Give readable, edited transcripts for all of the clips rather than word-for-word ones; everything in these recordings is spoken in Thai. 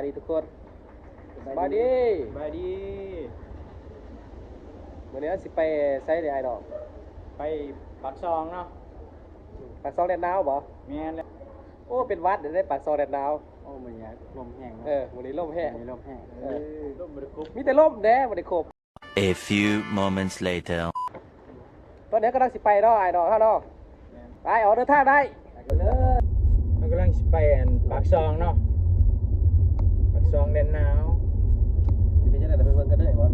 ดีทุกคนสบายดีวันนี้สิไปไซส์ไอ้ดอกไปปากซองเนาะปากซองแดนนาวบ่แม่นเลยโอ้เป็นวัดเดี๋ยวได้ปากซองแดนนาวโอ้มันยากลมแห้งวันนี้ลมแห้งลมแห้งลมบริคุบมีแต่ลมแน่บ่ได้ครบ A few moments later ตอนนี้กำลังสิไปเนาะไอ้ดอกเฮาเนาะไปออกเดินทางได้มันกำลังไปปากซองเนาะปากซองแดนหนาวสิไปจังได๋ไปเบิ่งกันเด้อบ่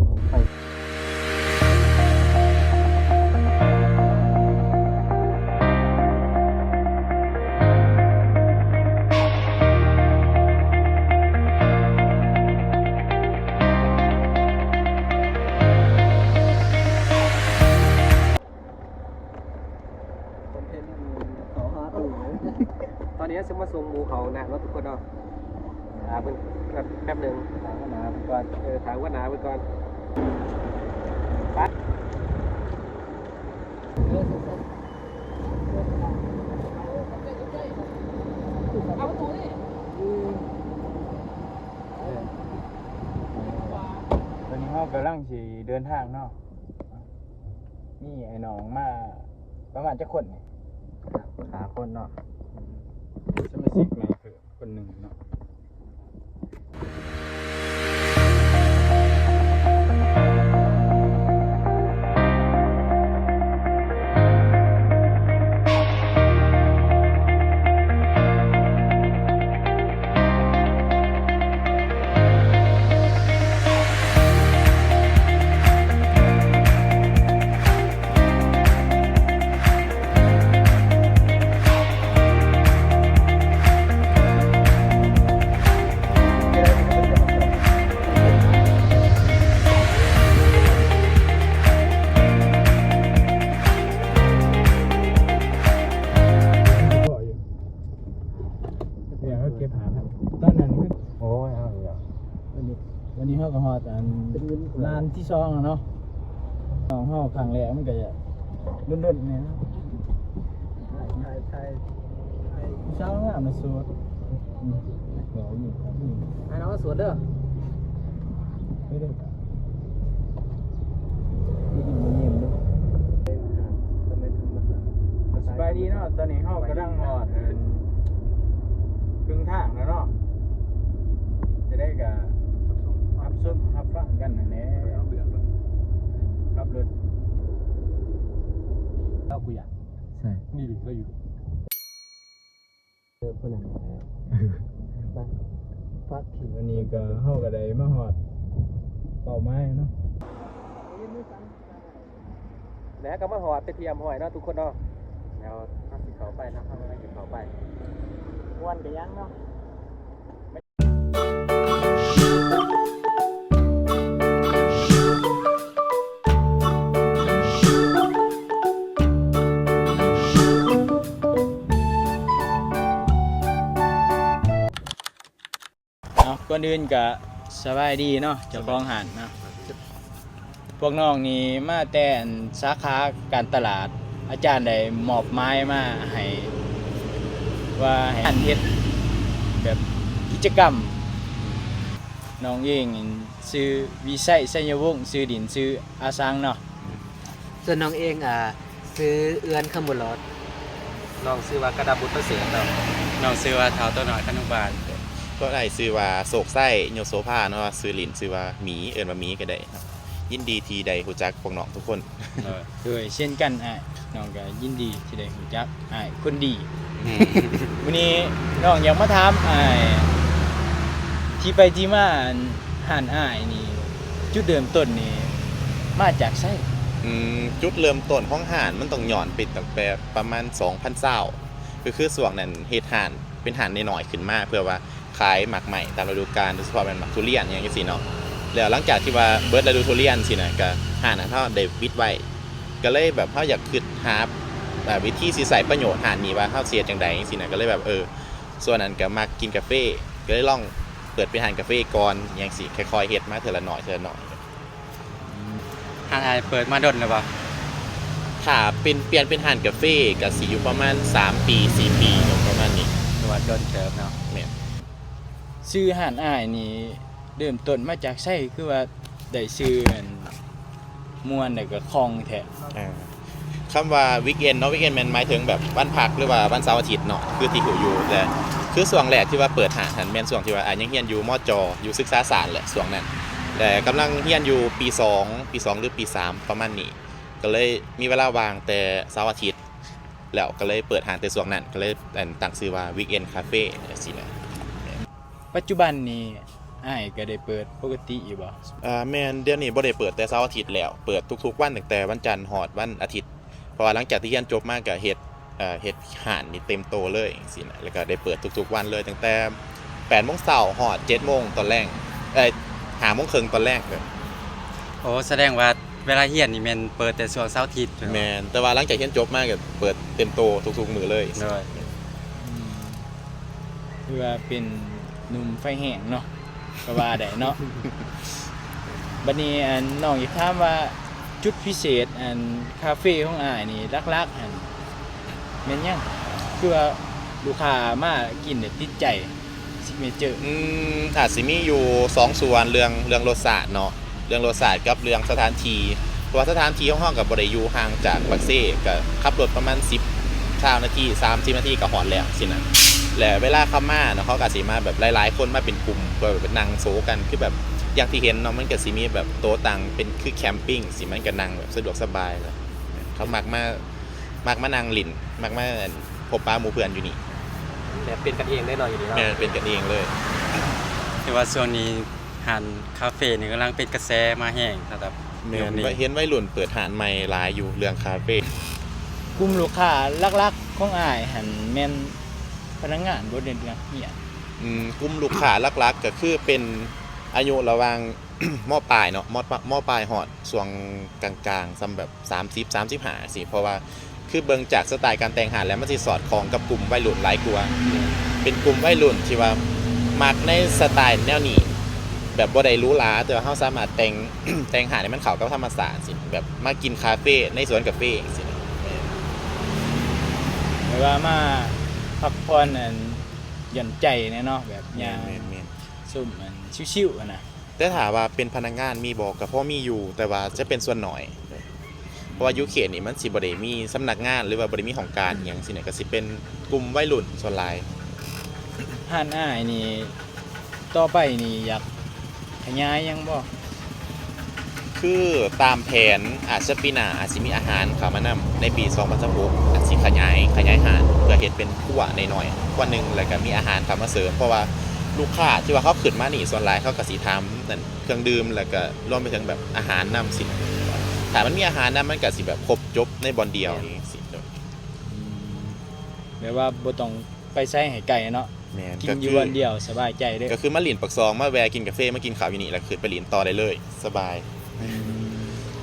ตอนนี้จะมาส่งหมูเขานะรถทุกคนเนาะเพิ่งแป๊บหนึ่งถามว่าหนาไปก่อนถามว่าหนาไปก่อนไปเอาประตูนี่ตอนนี้เรากำลังสิเดินทางเนาะนี่ไอ้น้องมาประมาณจะคนหาคนเนาะสมาชิกใหม่คือคนหนึ่งเนาะเก็บหาครับตอนนั้นโอ้ยเอาอย่างวันนี้เขาก็ฮอดร้านที่ซองเนาะของเขาครั้งแรกมันก็จะรุ่นๆเนี่ยไทยเช้างามมาสูตรเดี๋ยวอยู่ครับไอ้น้องสวนเด้อไม่ได้ครับนี่กินมันเยี่ยมด้วยสบายดีเนาะตอนนี้เขากำลังฮอดครึ่งทางแล้วเนาะจะได้กับฮับซุปฮับฟังกันนะเนี่ยขับรถเราคุยอ่ะใช่นี่ดิเราอยู่คนนั้นไปฟักขี่วันนี้ก็เข้ากับได้มาหอดเป่าไม้เนาะแล้วก็มาหอดไปเทียมหอยเนาะทุกคนเนาะแล้วข้าสิเขาไปนะข้าไม่ได้สิเขาไปวันกันยังเนาะก่อนอื่นก็สบายดีเนาะเจ้าของหาดเนาะพวกน้องนี่มาแต่สาขาการตลาดอาจารย์ได้มอบไม้มาให้ว่าให้เฮ็ดแบบกิจกรรมน้องเองซื้อวิไสสัญญวงศ์ซื้อดินซื้ออาสังเนาะส่วนน้องเองซื้อเอื้อนขมุลอดน้องซื้อว่ากระดาบุตรเสียงเราน้องซื้อว่าเท้าตัวหน่อยขนมบานก็ได้ซื้อว่าโศกไส้โยโซภาเนาะซื้อหลินซื้อว่าหมีเอิ้นว่าหมีก็ได้ครับยินดีทีใดฮู้จักพวกน้องทุกคนด้วยเช่นกันน้องก็ยินดีที่ได้ฮู้จักคนดีวันนี้น้องอยากมาถามที่ไปที่มาหานนี่จุดเริ่มต้นนี่มาจากไสจุดเริ่มต้นของห่านมันต้องย้อนไปตั้งแต่ประมาณ2020คือช่วงนั้นเฮ็ดห่านเป็นห่านน้อยๆขึ้นมาเพื่อว่าขายหมักใหม่ตามฤดูกาลโดยเฉพาะเป็นหมักทุเรียนอย่างจังซี่เนาะแล้วหลังจากที่ว่าเบิดฤดูทุเรียนสินะก็ห่านนั้นเฮาได้ปิดไว้ก็เลยแบบเฮาอยากคิดหาวิธีสิใช้ประโยชน์ห่านนี้ว่าเฮาสิเฮ็ดจังได๋จังซี่นะก็เลยแบบส่วนนั้นก็มักกินกาแฟก็เลยลองเปิดเป็นห่านกาแฟก่อนอย่างซี่ค่อยๆเฮ็ดมาเทื่อละน้อยห่านเปิดมาดนแล้วบ่ถ้าเปลี่ยนเป็นห่านกาแฟก็สิอยู่ประมาณ3 ปี 4 ปีประมาณนี้ตัวดนเติบเนาะแม่น ชื่อห้านอ้ายนี่เริ่มต้นมาจากไสคือว่าได้ชื่ออันม่วนแล้วก็คล่องแท้ คำว่าวีคเอนเนาะวีคเอนมันหมายถึงแบบวันพักหรือว่าวันเสาร์อาทิตย์เนาะคือที่อยู่แต่คือช่วงแรกที่ว่าเปิดหาหันแม่นช่วงที่ว่ายังเรียนอยู่มจอยู่ศึกษาศาสตร์แหละช่วงนั้นแต่กำลังเรียนอยู่ปี2หรือปี3ประมาณนี้ก็เลยมีเวลาว่างแต่เสาร์อาทิตย์แล้วก็เลยเปิดหาแต่ช่วงนั้นก็เลยตั้งชื่อว่าวีคเอนคาเฟ่สินะ ปัจจุบันนี้อ้ายก็ได้เปิดปกติอยู่บ่ แม่นเดี๋ยวนี้บ่ได้เปิดแต่เสาร์อาทิตย์แล้วเปิดทุกๆวันตั้งแต่วันจันทร์ฮอดวันอาทิตย์เพราะว่าหลังจากที่เรียนจบมาก็เฮ็ดห่านนี่เต็มโตเลยสินะแล้วก็ได้เปิดทุกๆวันเลยตั้งแต่8:00 นฮอด7:00 นตอนแรก5:30 นตอนแรกเลย โอ้แสดงว่าเวลาเรียนนี่แม่นเปิดแต่ช่วงเสาร์อาทิตย์ แม่นแต่ว่าหลังจากเรียนจบมาก็เปิดเต็มโตทุกๆมื้อเลย โดย คือว่าเป็นหนุ่มไฟแห้งเนาะก็ว่าได้เนาะ บัดนี้อันน้องอยากถามว่าจุดพิเศษอันคาเฟ่ของอ้ายนี่ลักๆอันแม่นหยังคือว่าลูกค้ามากินเนี่ยติดใจซิกเนเจอร์ อาจสิมีอยู่2ส่วนเรื่องรสชาติเนาะเรื่องรสชาติกับเรื่องสถานที่เพราะว่าสถานที่ของเฮาก็บ่ได้อยู่ห่างจากบักเซ่ก็ขับรถประมาณ10 นาที30 นาทีก็ฮอดแล้วสินะแล้วเวลาเข้ามาเนาะเขาก็สิมาแบบหลายๆคนมาเป็นกลุ่มเพื่อแบบนั่งโซกันคือแบบอย่างที่เห็นเนาะมันก็สิมีแบบโต๊ะตั้งเป็นคือแคมปิ้งสิมันก็นั่งแบบสะดวกสบายเลยเขามักมานั่งลิ้นมักมาพบปะหมู่เพื่อนอยู่นี่ แต่เป็นกันเองได้หน่อยอยู่ดีเนาะ แม่นเป็นกันเองเลย ถือว่าช่วงนี้หันคาเฟ่นี่กำลังเป็นกระแสมาแห้งสำหรับ แม่น นี้ เห็นวัยรุ่นเปิดหานใหม่หลายอยู่เรื่องคาเฟ่ กลุ่มลูกค้าลักๆของอ้ายหันแม่นพนักงานบ่ได้เรื่องเฮียน กลุ่มลูกค้าหลักๆก็คือเป็นอายุระหว่าง ม.ปลายเนาะม.ปลายฮอดช่วงกลางๆซ้ำแบบ30-35สิเพราะว่าคือเบิ่งจากสไตล์การแต่งหานแล้วมันสิสอดคล้องกับกลุ่มวัยรุ่นหลายกว่าเป็นกลุ่มวัยรุ่นที่ว่ามักในสไตล์แนวนี้แบบบ่ได้หรูหราแต่ว่าเฮาสามารถแต่ง แต่งหานให้มันเข้ากับธรรมชาติสิแบบมากินคาเฟ่ในสวนกาแฟสิ หรือว่ามาพักผ่อนอันหย่อนใจเนี่ยเนาะแบบยาม แม่น ซุ่มอันชิวๆอะนะ แต่ถามว่าเป็นพนักงานมีบอกกับพ่อมีอยู่แต่ว่าจะเป็นส่วนหน่อย เพราะว่ายุคเขตนี่มันสิบ่ได้มีสำนักงานหรือว่าบ่ได้มีของการอหย่างสิเนี่ยก็สิเป็นกลุ่มวัยรุ่นส่วนหลาย ห้านอ้ายนี่ต่อไปนี่อยากขยายยังบ่ คือตามแผนอาจจะปีหน้าอาจสิมีอาหารเข้ามานำในปี2026อาจสิขยายหารเพื่อเฮ็ดเป็นครัวน้อยๆครัวหนึงแล้วก็มีอาหารเข้ามาเสริมเพราะว่าลูกค้าที่ว่าเขาขึ้นมานี่ส่วนหลายเขาก็สิทำนั่นเครื่องดื่มแล้วก็รวมไปถึงแบบอาหารนำสิถ้ามันมีอาหารนำมันก็สิแบบครบจบในบอนเดียวอย่างงี้สิ แบบว่าบ่ต้องไปไสให้ไกลเนาะ แม่น กิน ก็ อ คื ยู่ อ วันเดียวสบายใจเด้อ ก็คือมาหลินปักซองมาแวะกินกาแฟมากินข้าวอยู่นี่แล้วคือไปหลินต่อได้เลยสบาย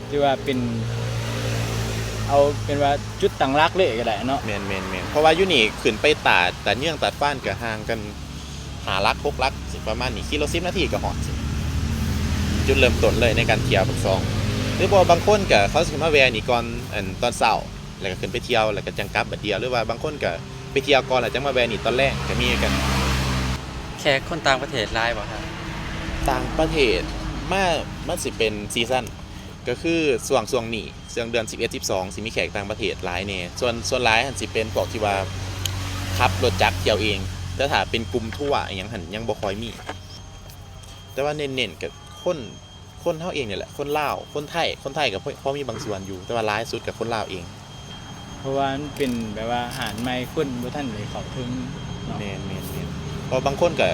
ที่ว่าเป็นเอาเป็นว่าจุดตั้งรักเลยก็ได้เนาะ แม่นเพราะว่าอยู่นี่ขึ้นไปตาดเนื่องตัดฟ้านก็ห่างกัน5 ลัก6 ลักสิประมาณนี้กิโล10 นาทีก็ฮอดสิจุดเริ่มต้นเลยในการเที่ยวปักซองหรือบ่บางคนก็เขาสิมาแวะนี่ก่อนตอนเช้าแล้วก็ขึ้นไปเที่ยวแล้วก็จังกลับบัดเดียวหรือว่าบางคนก็ไปเที่ยวก่อนแล้วจังมาแวะนี่ตอนแรกก็มีกัน แขกคนต่างประเทศหลายบ่ครับ ต่างประเทศมันสิเป็นซีซั่นก็คือช่วงนี้ช่วงเดือน11 12สิมีแขกต่างประเทศหลายแน่ส่วนหลายหันสิเป็นพวกที่ว่าขับรถจักรเที่ยวเองแต่ถ้าเป็นกลุ่มทัวร์อหยังหันยังบ่ค่อยมีแต่ว่าเน้นๆกับคนเฮาเองนี่แหละคนลาวคนไทยก็พอมีบางส่วนอยู่แต่ว่าหลายสุดกับคนลาวเอง เพราะว่ามันเป็นแบบว่าอาหารใหม่คนบ่ทันได้เข้าถึงเนาะ แม่นเพราะบางคนก็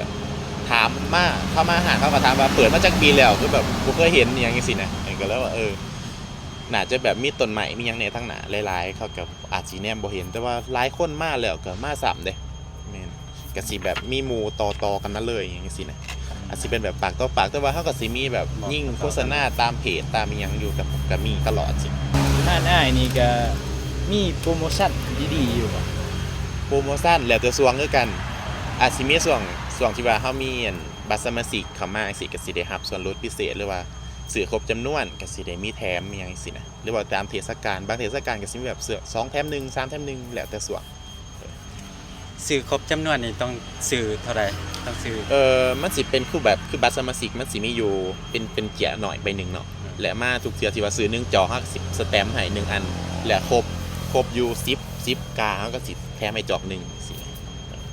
ถามมาเข้ามาหาเขาก็ถามว่าเปิดมาจักปีแล้วคือแบบบ่เคยเห็นอหยังจังซี่นะก็แล้วว่าน่าจะแบบมีต้นใหม่มีหยังแหน่ทั้งหน้าหลายๆเขาก็อาจสิแนมบ่เห็นแต่ว่าหลายคนมาแล้วก็มาซ้ำเด้แม่นก็สิแบบมีหมู่ต่อๆกันมาเลยอย่างจังซี่นะอาจสิเป็นแบบปากต่อปากแต่ว่าเขาก็สิมีแบบยิ่งโฆษณาตามเพจตามอีหยังอยู่กับมีตลอดสิ ห้านอ้ายนี่ก็มีโปรโมชั่นดีๆอยู่บ่ โปรโมชั่นแล้วแต่ช่วงคือกันอาจสิมีช่วงที่ว่าเฮามีบัตรสมาชิกเข้ามาสิก็สิได้รับส่วนลดพิเศษหรือว่าซื้อครบจำนวนก็สิได้มีแถมอหยังจังซี่นะหรือว่าตามเทศกาลบางเทศกาลก็สิมีแบบเสื้อ2 แถม 1 3 แถม 1แล้วแต่ช่วง ซื้อครบจำนวนนี่ต้องซื้อเท่าไหร่ต้องซื้อ มันสิเป็นคือแบบคือบัตรสมาชิกมันสิมีอยู่เป็นเกียร์หน่อยใบหนึ่งเนาะและมาทุกเทื่อที่ว่าซื้อ1จอ50สแตมป์ให้1อันและครบอยู่10กาเขาก็สิแถมให้จอกหนึ่งสิ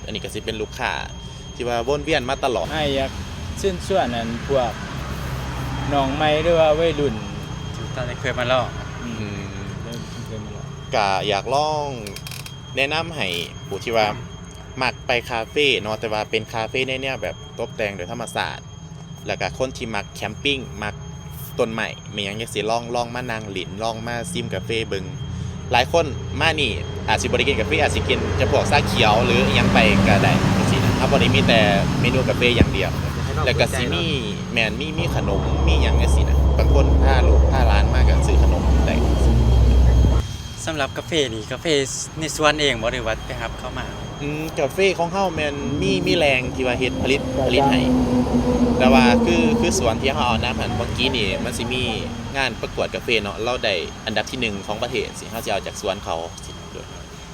อันนี้ก็สิเป็นลูกค้าที่ว่าวนเวียนมาตลอด อ้ายอยากเชิญชวนอันพวกน้องใหม่หรือว่าวัยรุ่น ตอนนี้เคยมาลอง เคยมาลอง ก็อยากลองแนะนำให้ผู้ที่ว่ามักไปคาเฟ่เนาะแต่ว่าเป็นคาเฟ่ในแนวแบบตกแต่งโดยธรรมศาสตร์แล้วก็คนที่มักแคมปิ้งมักต้นใหม่มีหยังจังสิลองมานั่งหลินลองมาซิมกาแฟเบิงหลายคนมานี่อาจสิบ่ได้กินกาแฟอาจสิกินจะพวกชาเขียวหรืออิหยังไปก็ได้จังซี่นะถ้าบ่ได้มีแต่เมนูกาแฟอย่างเดียวแล้วก็สิมีแม่นมีขนมมีหยังจังซี่นะบางคนพาลูกพาหลานมาก็ซื้อขนมได้ สำหรับกาแฟนี่กาแฟในสวนเองบ่หรือว่าไปรับเข้ามา กาแฟของเฮาแม่นมีแรงที่ว่าเฮ็ดผลิตให้แต่ว่าคือสวนที่เฮาเอาน้ำหันเมื่อกี้นี่มันสิมีงานประกวดกาแฟเนาะเราได้อันดับที่1ของประเทศสิเฮาสิเอาจากสวนเขาสิด้วย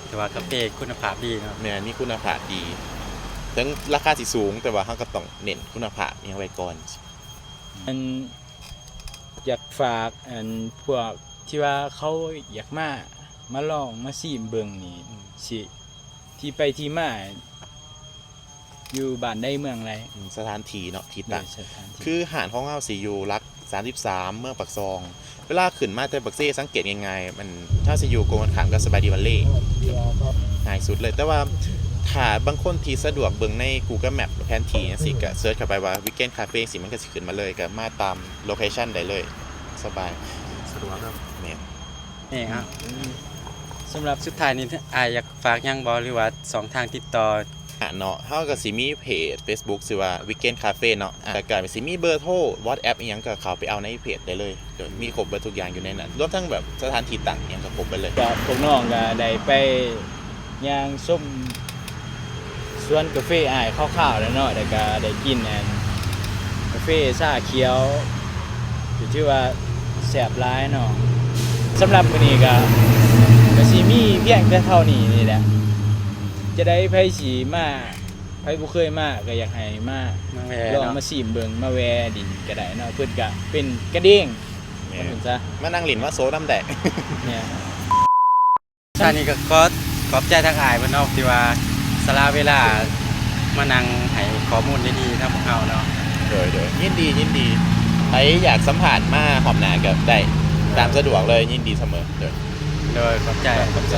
แต่ว่ากาแฟคุณภาพดีเนาะ แม่นมีคุณภาพดีถึงราคาสิสูงแต่ว่าเฮาก็ต้องเน้นคุณภาพนี่ไว้ก่อน อันอยากฝากอันพวกที่ว่าเขาอยากมาลองมาซีมเบิ่งนี่สิที่ไปที่มาอยู่บ้านใดเมืองไร สถานที่เนาะที่ตั้ง สถานที่ คือหาดของเฮาสิอยู่หลัก33เมืองปักซอง เวลาขึ้นมาแต่ปักเซ่สังเกตง่ายๆมันถ้าสิอยู่โกนขามกับสบายดีวัลเล่ง่ายสุดเลยแต่ว่าถ้าบางคนที่สะดวกเบิ่งใน Google Map แผนที่จังซี่ก็เสิร์ชเข้าไปว่า Weekend Cafe สิมันก็สิขึ้นมาเลยก็มาตามโลเคชั่นได้เลยสบายสะดวกครับแม่น นี่ครับสำหรับสุดท้ายนี้อายอยากฝากหยังบ่หรือว่า2ทางติดต่อ เนาะเฮาก็สิมีเพจ Facebook ชื่อว่า Weekend Cafe เนาะแล้วก็สิมีเบอร์โทร WhatsApp อีหยังก็เข้าไปเอาในเพจได้เลยโดยมีครบเบิดทุกอย่างอยู่ในนั้นรวมทั้งแบบสถานที่ตั้งอีหยังก็ครบไปเลย ก็พวกน้องก็ได้ไปย่างส้มสวนกาแฟอ้ายคร่าวๆแล้วเนาะแล้วก็ได้กินอันกาแฟชาเขียวอยู่ที่ว่าแซ่บหลายเนาะสำหรับมื้อนี้ก็สิมีเพียงแต่เท่านี้นี่แหละจะได้ไผสิมาไผบ่เคยมาก็อยากให้มา มาแว ลอง เนาะ มาชิมเบิ่งมาแวดินก็ได้เนาะเพิ่นก็เป็นกระเด้ง แม่ ว่าซั่นซะ มานั่งหลินว่าโซน้ำแดง เนี่ย ท่านี้ก็ขอบใจทางอายเพิ่นเนาะที่ว่าสละเวลามานั่งให้ข้อมูลดีๆทางพวกเฮาเนาะ โดยยินดีใครอยากสัมผัสมาหอมหนาก็ได้ตามสะดวกเลยยินดีเสมอโดย โดยขอบใจ ขอบใจ